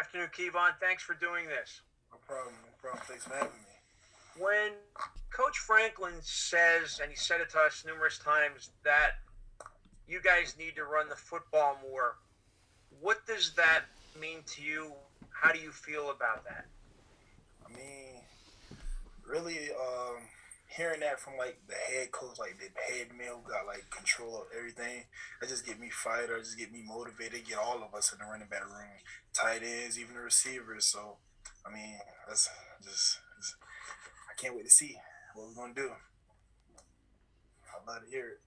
afternoon, Keyvone. Thanks for doing this. No problem. No problem. Thanks for having me. When Coach Franklin says, and he said it to us numerous times, that you guys need to run the football more, what does that mean to you? How do you feel about that? I mean, really, hearing that from like the head coach, like the head man who got like control of everything, that just get me fired or just get me motivated, get all of us in the running back room, tight ends, even the receivers. So, I mean, that's just I can't wait to see what we're gonna do. I'd love to hear it.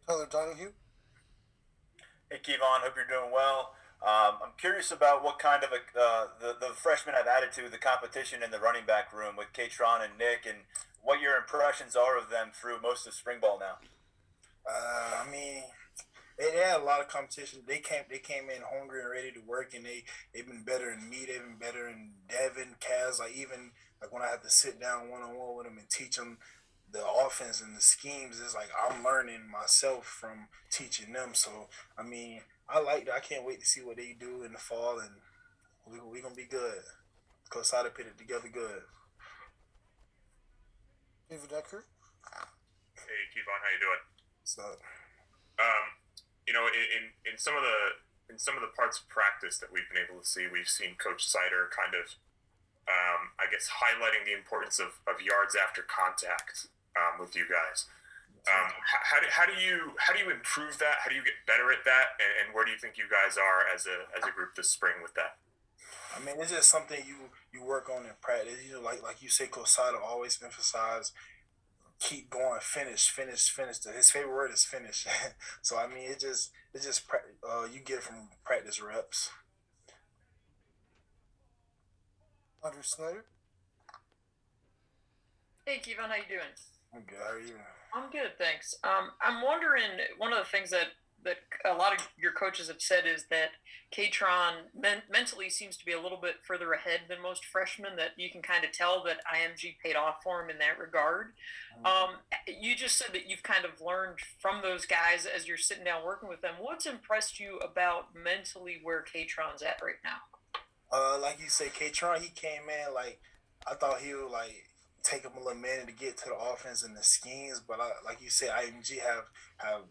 Tyler Donahue. Hey, Keyvone, hope you're doing well. I'm curious about what kind of the freshmen have added to the competition in the running back room with Katron and Nick, and what your impressions are of them through most of spring ball now. I mean, they had a lot of competition. They came in hungry and ready to work, and they've been better than me. They've been better than Devin, Kaz. Like even like when I have to sit down 1-on-1 with them and teach them the offense and the schemes, it's like I'm learning myself from teaching them. So I mean, I like that. I can't wait to see what they do in the fall, and we gonna be good. Cosada put it together good. David Eckert. Hey, Keyvone, how you doing? So Um, in some of the parts of practice that we've been able to see, we've seen Coach Sider kind of, I guess, highlighting the importance of yards after contact with you guys. How do you improve that? How do you get better at that? And where do you think you guys are as a group this spring with that? I mean, it's just something you work on in practice. You know, like you say, Cosada always emphasize keep going, finish, finish, finish. His favorite word is finish. So I mean, you get it from practice reps. Andrew Snyder. Hey, Kevin, how you doing? I'm good. How are you? I'm good, thanks. I'm wondering, one of the things that a lot of your coaches have said is that Katron mentally seems to be a little bit further ahead than most freshmen, that you can kind of tell that IMG paid off for him in that regard. You just said that you've kind of learned from those guys as you're sitting down working with them. What's impressed you about mentally where Katron's at right now? Like you say, Katron, he came in like I thought he would like take him a little minute to get to the offense and the schemes, but like you said, IMG have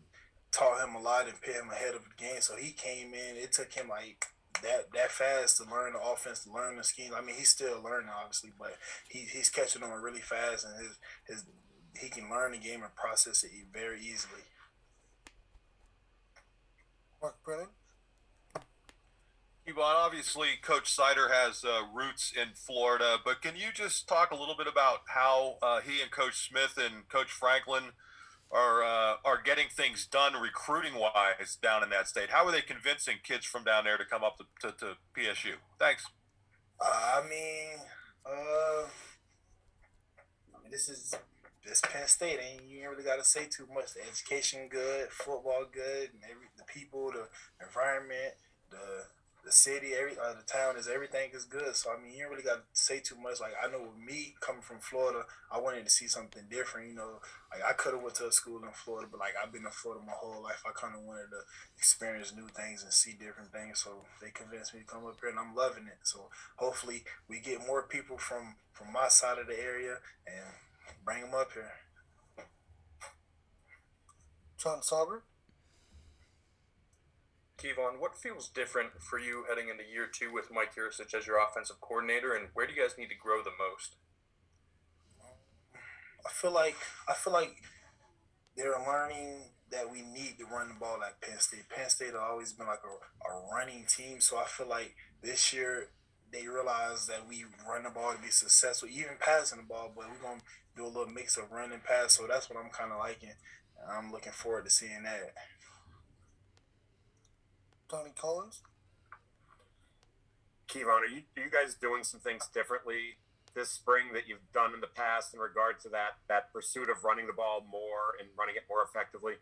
taught him a lot and put him ahead of the game. So he came in. It took him like that fast to learn the offense, to learn the scheme. I mean, he's still learning obviously, but he's catching on really fast, and his he can learn the game and process it very easily. Mark Brennan. Well, obviously, Coach Sider has roots in Florida, but can you just talk a little bit about how he and Coach Smith and Coach Franklin are getting things done recruiting wise down in that state? How are they convincing kids from down there to come up to PSU? Thanks. I mean, this Penn State, and you ain't really got to say too much. The education good, football good, and the people, the environment, the city, the town is everything is good. So I mean, you ain't really got to say too much. Like I know with me coming from Florida, I wanted to see something different. You know, like I could have went to a school in Florida, but like I've been in Florida my whole life. I kind of wanted to experience new things and see different things. So they convinced me to come up here, and I'm loving it. So hopefully we get more people from my side of the area and bring them up here. John Sauber. Keyvone, what feels different for you heading into year 2 with Mike Yurcich as your offensive coordinator, and where do you guys need to grow the most? I feel like they're learning that we need to run the ball at Penn State. Penn State has always been like a running team, so I feel like this year they realize that we run the ball to be successful, even passing the ball, but we're going to do a little mix of run and pass, so that's what I'm kind of liking. I'm looking forward to seeing that. Donnie Collins. Keyvone, are you guys doing some things differently this spring that you've done in the past in regard to that pursuit of running the ball more and running it more effectively?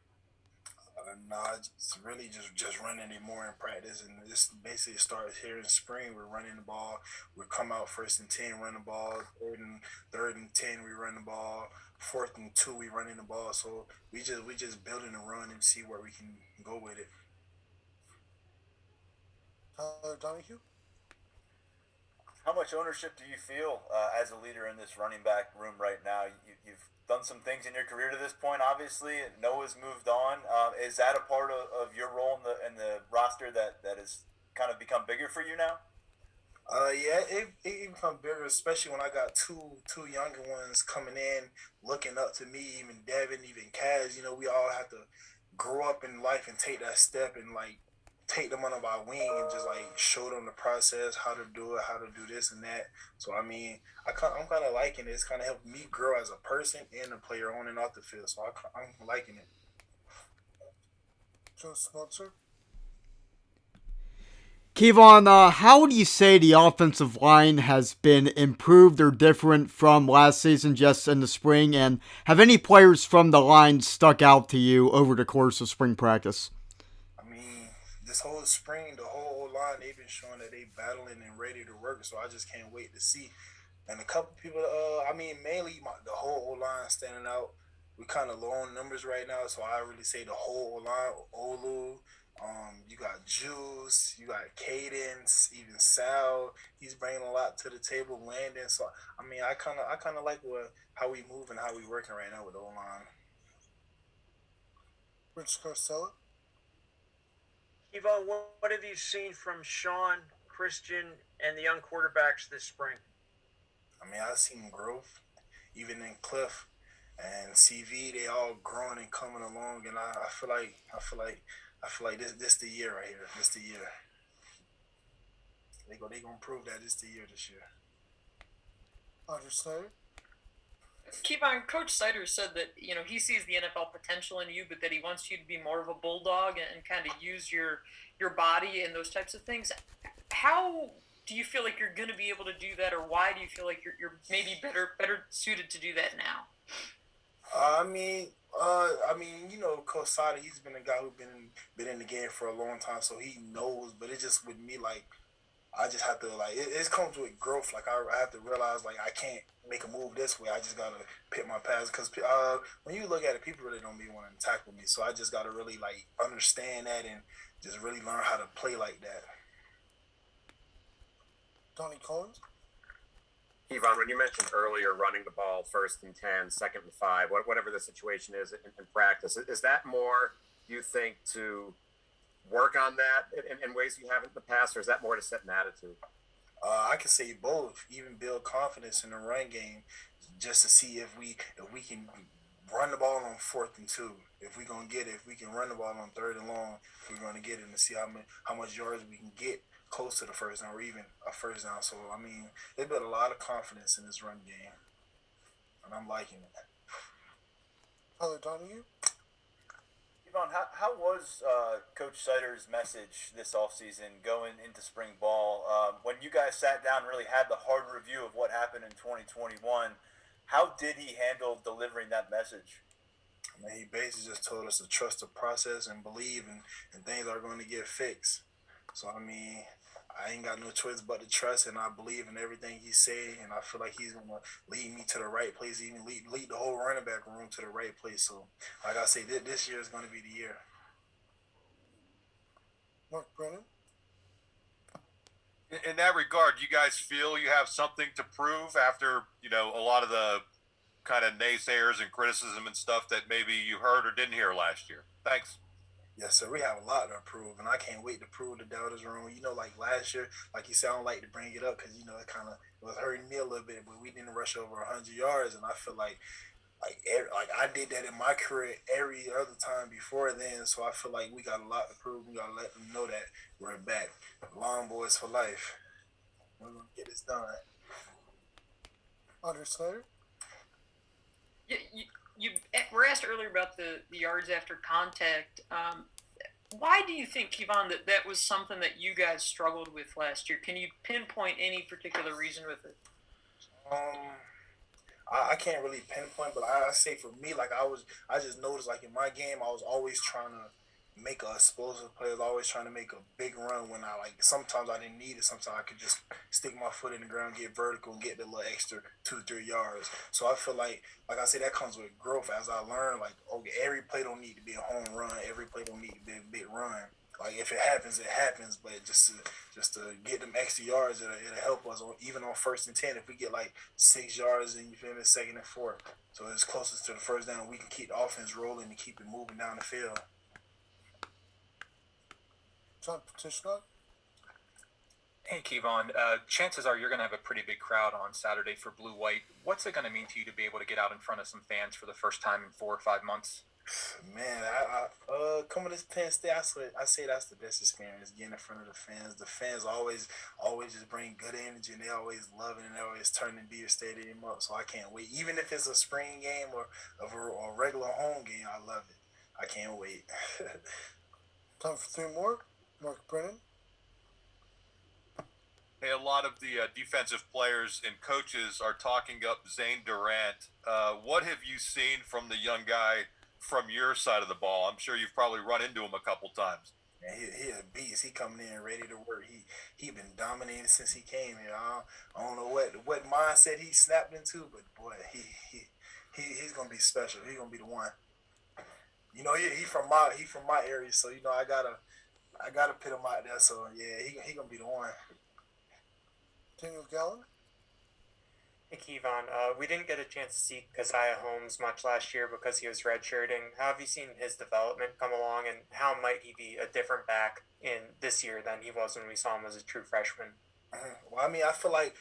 No, it's really just running it more in practice, and this basically starts here in spring. We're running the ball. We come out 1st and 10, run the ball. Third and 10, we run the ball. 4th and 2, we running the ball. So we just building a run and see where we can go with it. Tyler Donahue. How much ownership do you feel as a leader in this running back room right now? You've done some things in your career to this point, obviously. Noah's moved on. Is that a part of your role in the roster that has kind of become bigger for you now? Yeah, it become bigger, especially when I got two younger ones coming in, looking up to me, even Devin, even Kaz. You know, we all have to grow up in life and take that step and like take them under my wing and just like show them the process, how to do it, how to do this and that. So I mean, I'm kind of liking it. It's kind of helped me grow as a person and a player on and off the field. So I'm liking it. Joe Smeltzer. Keyvone, how would you say the offensive line has been improved or different from last season just in the spring? And have any players from the line stuck out to you over the course of spring practice? I mean, this whole spring, the whole line, they've been showing that they battling and ready to work. So I just can't wait to see. And a couple people, I mean, mainly the whole line standing out. We kind of low on numbers right now, so I really say the whole line. Olu, you got Juice, you got Cadence, even Sal. He's bringing a lot to the table. Landon. So I mean, I kind of like how we move and how we working right now with the O line. Rich Garcella. Keyvone, what have you seen from Sean, Christian, and the young quarterbacks this spring? I mean, I've seen growth, even in Cliff and CV. They all growing and coming along, and I feel like this the year right here. This the year. They gonna prove that this year. Andre Snyder. Keyvone, Coach Sider said that he sees the NFL potential in you, but that he wants you to be more of a bulldog and kind of use your body and those types of things. How do you feel like you're going to be able to do that, or why do you feel like you're maybe better suited to do that now? I mean, you know, Coach Sada, he's been a guy who's been in the game for a long time, so he knows. But it just with me, like, I just have to it comes with growth. Like I have to realize like I can't make a move this way. I just gotta pick my paths because when you look at it, people really don't be wanting to tackle me. So I just gotta really like understand that and just really learn how to play like that. Donnie Collins. Keyvone, when you mentioned earlier running the ball 1st and 10, 2nd and 5, whatever the situation is in practice, is that more, you think, to work on that in ways you haven't in the past, or is that more to set an attitude? I can say both. Even build confidence in the run game, just to see if we can run the ball on 4th and 2. If we're gonna get it, if we can run the ball on 3rd and long, if we're gonna get it, and see how much yards we can get close to the first down or even a first down. So I mean, they built a lot of confidence in this run game, and I'm liking it. Tyler Donahue. Keyvone, how was Coach Sider's message this offseason going into spring ball? When you guys sat down and really had the hard review of what happened in 2021, how did he handle delivering that message? I mean, he basically just told us to trust the process and believe, and things are going to get fixed. So, I mean, I ain't got no choice but to trust, and I believe in everything he's saying, and I feel like he's going to lead me to the right place, even lead the whole running back room to the right place. So, like I say, this year is going to be the year. Mark Brennan. In that regard, you guys feel you have something to prove after, a lot of the kind of naysayers and criticism and stuff that maybe you heard or didn't hear last year? Thanks. Yes, sir. We have a lot to prove, and I can't wait to prove the doubters wrong. Like last year, like you said, I don't like to bring it up because it kind of was hurting me a little bit, but we didn't rush over 100 yards, and I feel like I did that in my career every other time before then. So I feel like we got a lot to prove. We got to let them know that we're back. Long boys for life. We're gonna get this done. Andre Snyder. You were asked earlier about the yards after contact. Why do you think, Keyvone, that was something that you guys struggled with last year? Can you pinpoint any particular reason with it? I can't really pinpoint, but I say for me, I just noticed in my game, I was always trying to make an explosive play. I was always trying to make a big run when sometimes I didn't need it. Sometimes I could just stick my foot in the ground, get vertical, and get the little extra 2-3 yards. So I feel like I said, that comes with growth as I learn. Okay, every play don't need to be a home run. Every play don't need to be a big run. Like if it happens, it happens. But just to get them extra yards, it'll help us. Even on 1st and 10, if we get like 6 yards, and you feel me, 2nd and 4, so it's closest to the first down. We can keep the offense rolling and keep it moving down the field. John Petitioner. Hey, Keyvone. Chances are you're going to have a pretty big crowd on Saturday for Blue White. What's it going to mean to you to be able to get out in front of some fans for the first time in 4 or 5 months? Man, coming to Penn State, I say that's the best experience, getting in front of the fans. The fans always just bring good energy, and they always love it, and they always turn the Beaver Stadium up. So I can't wait. Even if it's a spring game or a regular home game, I love it. I can't wait. Time for 3 more. Mark Brennan. Hey, a lot of the defensive players and coaches are talking up Zane Durant. What have you seen from the young guy from your side of the ball? I'm sure you've probably run into him a couple times. Man, he a beast. He coming in ready to work. He been dominating since he came here. I don't know what mindset he snapped into, but boy, he's gonna be special. He's gonna be the one. You know, he from my area, so you know I gotta put him out there. So yeah, he gonna be the one. Daniel Gallen. Hey, Keyvone, we didn't get a chance to see Keziah Holmes much last year because he was redshirting. How have you seen his development come along, and how might he be a different back in this year than he was when we saw him as a true freshman? Well, I mean, I feel like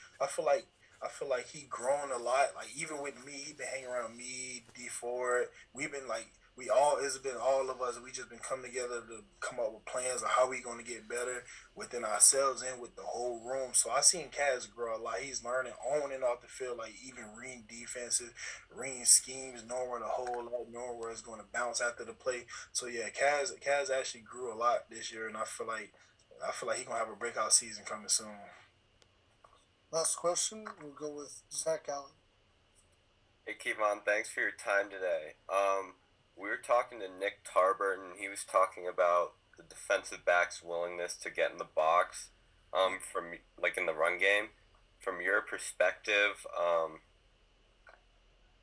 he grown a lot. Like even with me, he been hanging around me, D Ford. We've been like it's been all of us. We just been coming together to come up with plans of how we going to get better within ourselves and with the whole room. So I seen Kaz grow a lot. He's learning on and off the field, like even reading defenses, reading schemes, knowing where to hold up, knowing where it's going to bounce after the play. So yeah, Kaz actually grew a lot this year, and I feel like he's gonna have a breakout season coming soon. Last question. We'll go with Zach Allen. Hey, Keyvone, thanks for your time today. We were talking to Nick Tarbert, and he was talking about the defensive back's willingness to get in the box from like in the run game. From your perspective,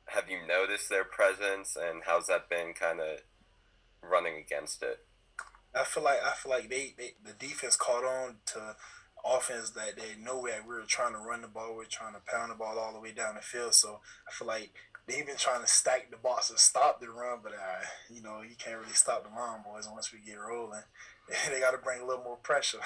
have you noticed their presence, and how's that been kind of running against it? I feel like they the defense caught on to offense that they know that we were trying to run the ball, we're trying to pound the ball all the way down the field. So I feel like they've been trying to stack the box to stop the run, but you can't really stop the run, boys. Once we get rolling, they got to bring a little more pressure.